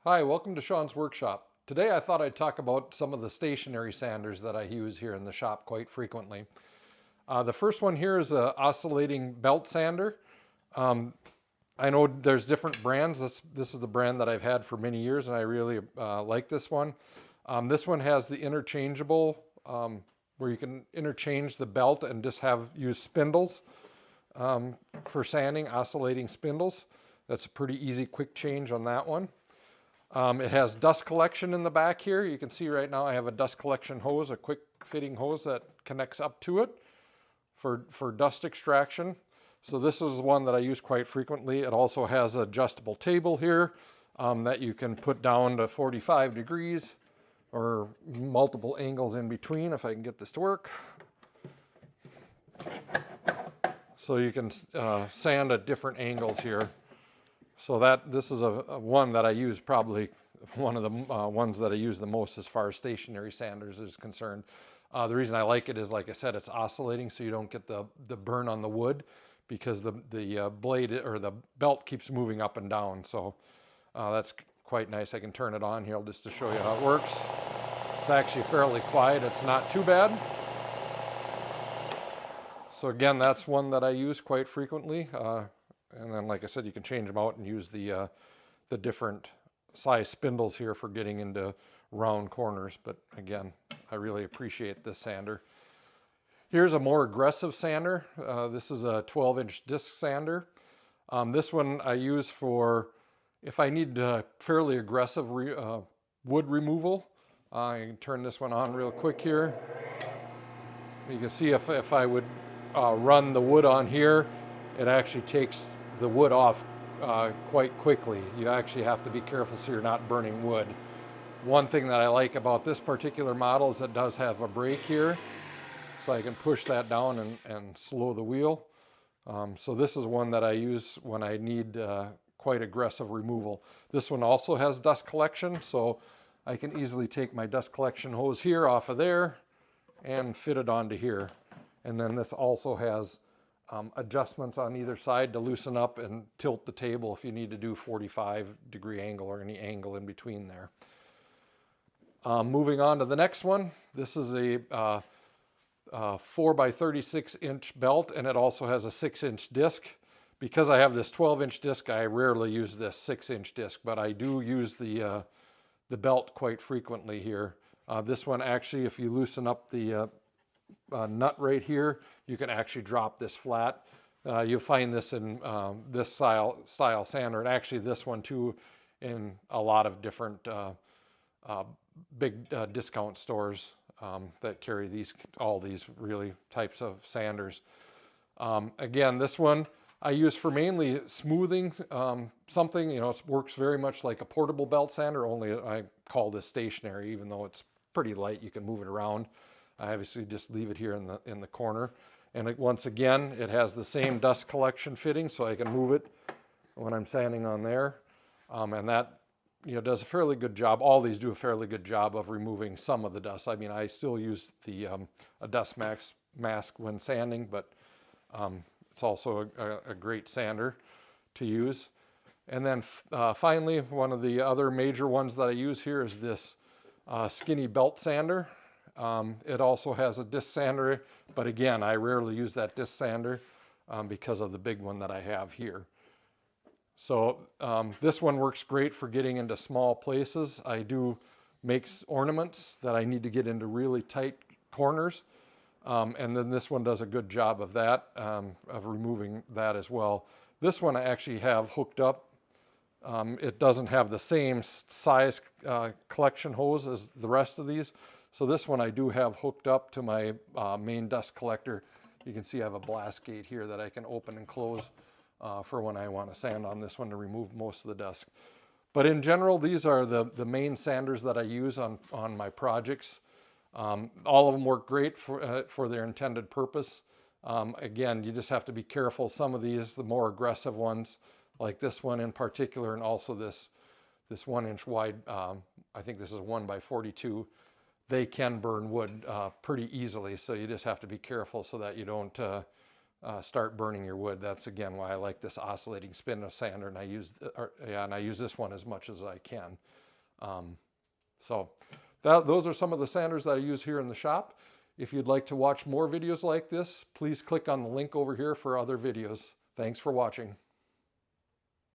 Hi, welcome to Sean's Workshop. Today I thought I'd talk about some of the stationary sanders that I use here in the shop quite frequently. The first one here is a oscillating belt sander. Um, I know there's different brands. This is the brand that I've had for many years and I really like this one. This one has the interchangeable where you can interchange the belt and just use spindles for sanding, oscillating spindles. That's a pretty easy quick change on that one. It has dust collection in the back here. You can see right now I have a dust collection hose, a quick fitting hose that connects up to it for dust extraction. So this is one that I use quite frequently. It also has an adjustable table here that you can put down to 45 degrees or multiple angles in between, if I can get this to work. So you can sand at different angles here. So this is a one that I use, probably one of the ones that I use the most as far as stationary sanders is concerned. The reason I like it is, like I said, it's oscillating, so you don't get the burn on the wood because the blade or the belt keeps moving up and down. So that's quite nice. I can turn it on here just to show you how it works. It's actually fairly quiet. It's not too bad. So again, that's one that I use quite frequently. And then, like I said, you can change them out and use the different size spindles here for getting into round corners. But again, I really appreciate this sander. Here's a more aggressive sander. This is a 12-inch disc sander. This one I use for if I need fairly aggressive wood removal. I can turn this one on real quick here. You can see if I would run the wood on here, it actually takes the wood off quite quickly. You actually have to be careful so you're not burning wood. One thing that I like about this particular model is it does have a brake here, so I can push that down and slow the wheel. So this is one that I use when I need quite aggressive removal. This one also has dust collection, so I can easily take my dust collection hose here off of there and fit it onto here. And then this also has adjustments on either side to loosen up and tilt the table if you need to do 45-degree angle or any angle in between there. Moving on to the next one. This is a 4 by 36 inch belt, and it also has a 6-inch disc. Because I have this 12-inch disc, I rarely use this 6-inch disc, but I do use the belt quite frequently here. This one actually, if you loosen up the nut right here, you can actually drop this flat. You'll find this in this style sander, and actually this one too in a lot of different big discount stores that carry all these really types of sanders. Again, this one I use for mainly smoothing something. It works very much like a portable belt sander, only I call this stationary, even though it's pretty light. You can move it around. I obviously just leave it here in the corner. And once again, it has the same dust collection fitting, so I can move it when I'm sanding on there. And that does a fairly good job. All these do a fairly good job of removing some of the dust. I mean, I still use a dust mask when sanding, but it's also a great sander to use. And then finally, one of the other major ones that I use here is this skinny belt sander. It also has a disc sander, but again, I rarely use that disc sander because of the big one that I have here. So this one works great for getting into small places. I do make ornaments that I need to get into really tight corners, and then this one does a good job of that, of removing that as well. This one I actually have hooked up. It doesn't have the same size collection hose as the rest of these. So this one I do have hooked up to my main dust collector. You can see I have a blast gate here that I can open and close for when I want to sand on this one to remove most of the dust. But in general, these are the main sanders that I use on my projects. All of them work great for their intended purpose. Again, you just have to be careful. Some of these, the more aggressive ones, like this one in particular, and also this 1-inch wide, I think this is 1 by 42, they can burn wood pretty easily. So you just have to be careful so that you don't start burning your wood. That's again why I like this oscillating spin of sander, and I use this one as much as I can. So those are some of the sanders that I use here in the shop. If you'd like to watch more videos like this, please click on the link over here for other videos. Thanks for watching.